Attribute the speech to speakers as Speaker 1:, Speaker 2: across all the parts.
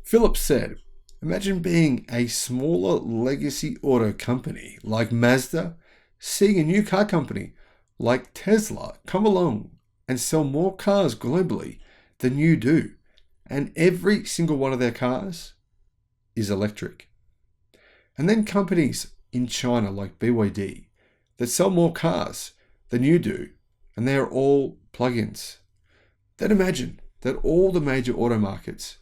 Speaker 1: Phillips said, imagine being a smaller legacy auto company like Mazda, seeing a new car company like Tesla come along and sell more cars globally than you do. And every single one of their cars is electric. And then companies in China like BYD that sell more cars than you do, and they are all plug-ins. Then imagine that all the major auto markets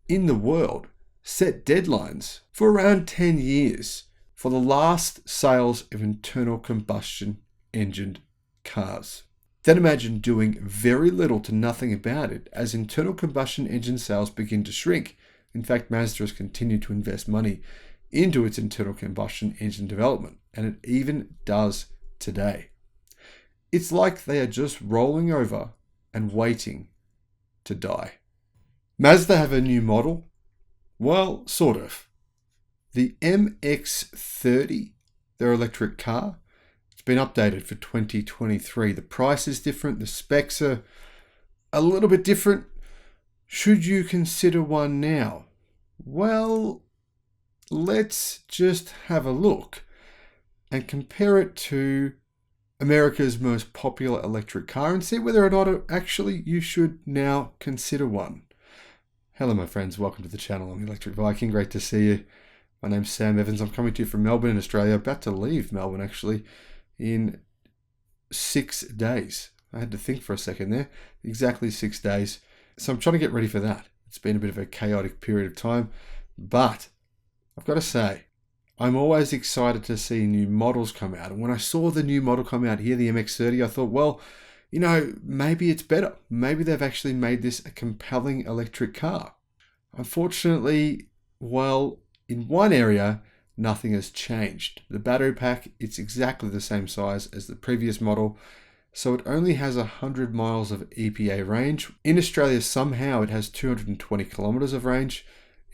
Speaker 1: in the world set deadlines for around 10 years for the last sales of internal combustion engined cars. Then imagine doing very little to nothing about it as internal combustion engine sales begin to shrink. In fact, Mazda has continued to invest money into its internal combustion engine development, and it even does today. It's like they are just rolling over and waiting to die. Mazda have a new model? Well, sort of. The MX30, their electric car, it's been updated for 2023. The price is different. The specs are a little bit different. Should you consider one now? Well, let's just have a look and compare it to America's most popular electric car and see whether or not actually you should now consider one. Hello my friends, welcome to the channel. I'm Electric Viking, great to see you. My name's Sam Evans. I'm coming to you from Melbourne in Australia, about to leave Melbourne actually in 6 days. I had to think for a second there, exactly 6 days. So I'm trying to get ready for that. It's been a bit of a chaotic period of time, but I've got to say, I'm always excited to see new models come out. And when I saw the new model come out here, the MX30, I thought, well, you know, maybe it's better. Maybe they've actually made this a compelling electric car. Unfortunately, well, in one area, nothing has changed. The battery pack, it's exactly the same size as the previous model, so it only has 100 miles of EPA range. In Australia, somehow it has 220 kilometers of range.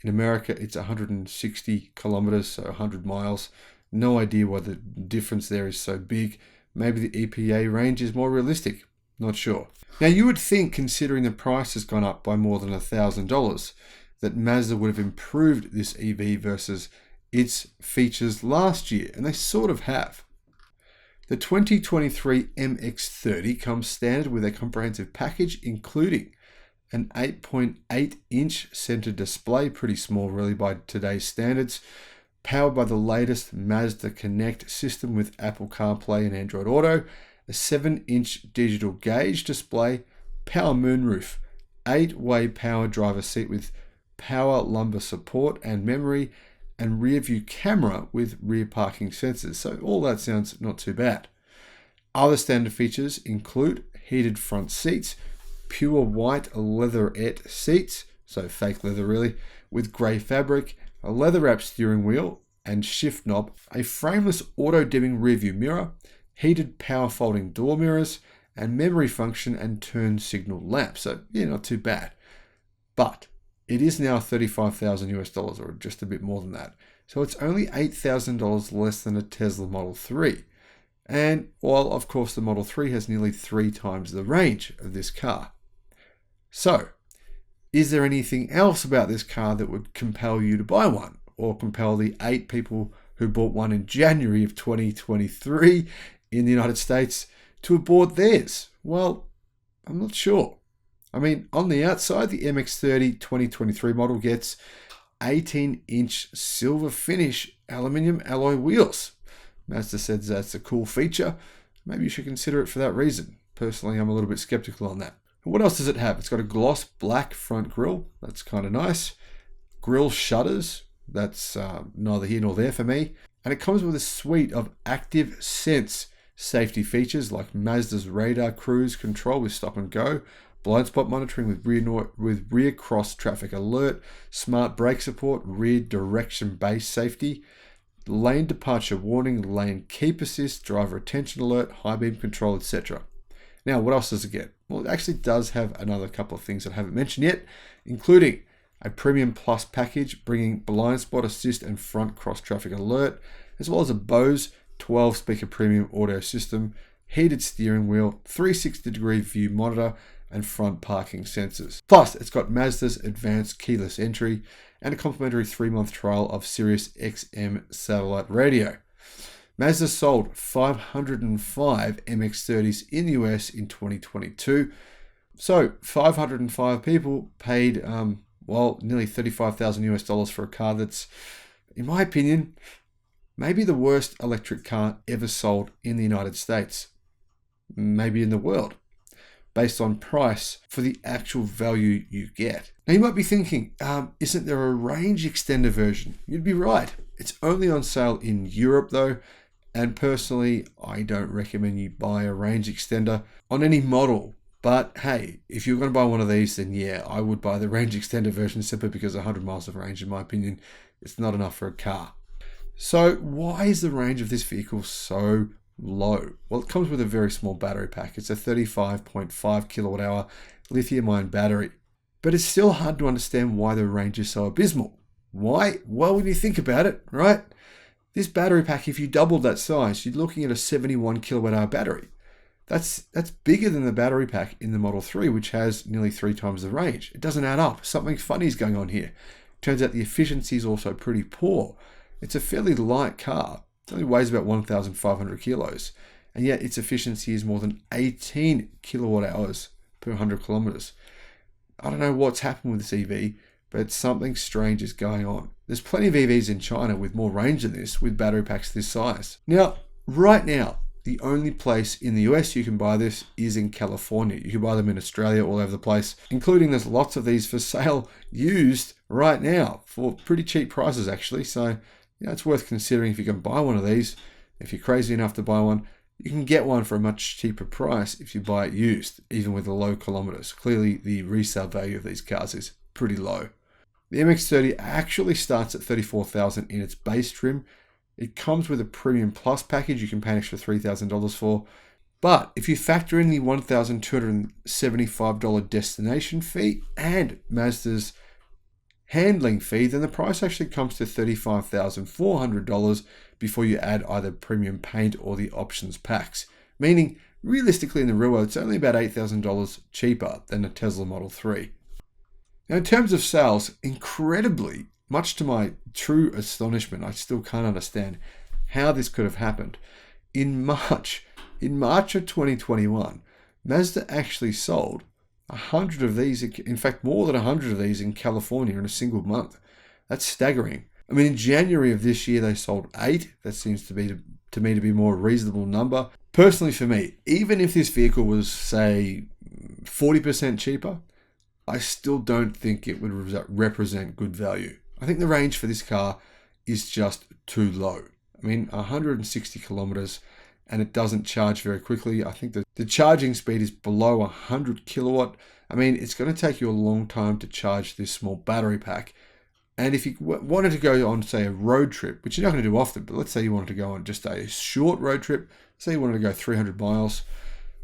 Speaker 1: In America, it's 160 kilometers, so 100 miles. No idea why the difference there is so big. Maybe the EPA range is more realistic. Not sure. Now, you would think, considering the price has gone up by more than $1,000, that Mazda would have improved this EV versus its features last year, and they sort of have. The 2023 MX30 comes standard with a comprehensive package, including an 8.8-inch center display, pretty small really by today's standards, powered by the latest Mazda Connect system with Apple CarPlay and Android Auto, a 7-inch digital gauge display, power moonroof, 8-way power driver seat with power lumbar support and memory, and rear view camera with rear parking sensors. So all that sounds not too bad. Other standard features include heated front seats, pure white leatherette seats, so fake leather really, with grey fabric, a leather wrapped steering wheel and shift knob, a frameless auto dimming rear view mirror, heated power folding door mirrors, and memory function and turn signal lamp. So yeah, not too bad. But it is now $35,000 US, or just a bit more than that. So it's only $8,000 less than a Tesla Model 3. And while of course the Model 3 has nearly 3 times the range of this car. So, is there anything else about this car that would compel you to buy one, or compel the 8 people who bought one in January of 2023 in the United States to have bought theirs? Well, I'm not sure. I mean, on the outside, the MX30 2023 model gets 18-inch silver finish aluminium alloy wheels. Mazda says that's a cool feature. Maybe you should consider it for that reason. Personally, I'm a little bit skeptical on that. What else does it have? It's got a gloss black front grille. That's kind of nice. Grille shutters. That's neither here nor there for me. And it comes with a suite of active sense safety features like Mazda's radar cruise control with stop and go, blind spot monitoring with rear cross traffic alert, smart brake support, rear direction based safety, lane departure warning, lane keep assist, driver attention alert, high beam control, etc. Now, what else does it get? Well, it actually does have another couple of things that I haven't mentioned yet, including a Premium Plus package bringing blind spot assist and front cross traffic alert, as well as a Bose 12-speaker premium audio system, heated steering wheel, 360-degree view monitor, and front parking sensors. Plus, it's got Mazda's advanced keyless entry and a complimentary 3-month trial of Sirius XM satellite radio. Mazda sold 505 MX30s in the US in 2022. So 505 people paid, nearly $35,000 for a car that's, in my opinion, maybe the worst electric car ever sold in the United States, maybe in the world, based on price for the actual value you get. Now you might be thinking, isn't there a range extender version? You'd be right. It's only on sale in Europe though, and personally, I don't recommend you buy a range extender on any model. But hey, if you're going to buy one of these, then yeah, I would buy the range extender version simply because 100 miles of range, in my opinion, it's not enough for a car. So why is the range of this vehicle so low? Well, it comes with a very small battery pack. It's a 35.5 kilowatt hour lithium-ion battery. But it's still hard to understand why the range is so abysmal. Why? Well, when you think about it, right? This battery pack, if you doubled that size, you're looking at a 71 kilowatt hour battery. That's bigger than the battery pack in the Model 3, which has nearly 3 times the range. It doesn't add up. Something funny is going on here. Turns out the efficiency is also pretty poor. It's a fairly light car. It only weighs about 1,500 kilos, and yet its efficiency is more than 18 kilowatt hours per 100 kilometers. I don't know what's happened with this EV, but something strange is going on. There's plenty of EVs in China with more range than this, with battery packs this size. Now, right now, the only place in the US you can buy this is in California. You can buy them in Australia, all over the place, including there's lots of these for sale used right now for pretty cheap prices actually. So, it's worth considering if you can buy one of these. If you're crazy enough to buy one, you can get one for a much cheaper price if you buy it used, even with the low kilometers. Clearly, the resale value of these cars is pretty low. The MX30 actually starts at $34,000 in its base trim. It comes with a Premium Plus package you can pay an extra $3,000 for. But if you factor in the $1,275 destination fee and Mazda's handling fee, then the price actually comes to $35,400 before you add either premium paint or the options packs. Meaning, realistically in the real world, it's only about $8,000 cheaper than a Tesla Model 3. Now, in terms of sales, incredibly, much to my true astonishment, I still can't understand how this could have happened. In March of 2021, Mazda actually sold 100 of these, in fact, more than 100 of these in California in a single month. That's staggering. I mean, in January of this year, they sold 8. That seems to me to be a more reasonable number. Personally, for me, even if this vehicle was, say, 40% cheaper, I still don't think it would represent good value. I think the range for this car is just too low. I mean, 160 kilometers, and it doesn't charge very quickly. I think the charging speed is below 100 kilowatt. I mean, it's going to take you a long time to charge this small battery pack. And if you wanted to go on, say, a road trip, which you're not going to do often, but let's say you wanted to go on just a short road trip, say you wanted to go 300 miles,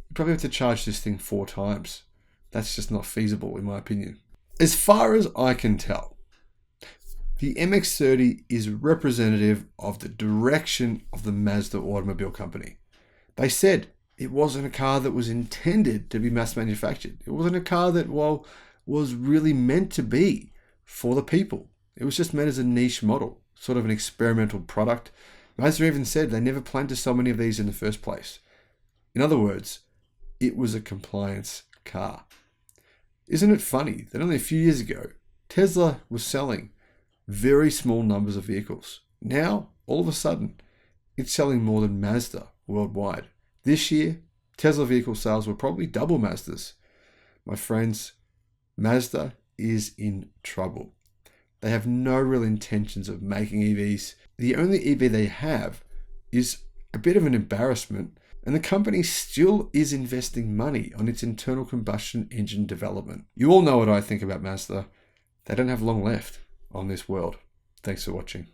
Speaker 1: you probably have to charge this thing 4 times. That's just not feasible, in my opinion. As far as I can tell, the MX30 is representative of the direction of the Mazda automobile company. They said it wasn't a car that was intended to be mass manufactured. It wasn't a car that, was really meant to be for the people. It was just meant as a niche model, sort of an experimental product. Mazda even said they never planned to sell many of these in the first place. In other words, it was a compliance car. Isn't it funny that only a few years ago, Tesla was selling very small numbers of vehicles. Now, all of a sudden, it's selling more than Mazda worldwide. This year, Tesla vehicle sales will probably double Mazda's. My friends, Mazda is in trouble. They have no real intentions of making EVs. The only EV they have is a bit of an embarrassment, and the company still is investing money on its internal combustion engine development. You all know what I think about Mazda. They don't have long left on this world. Thanks for watching.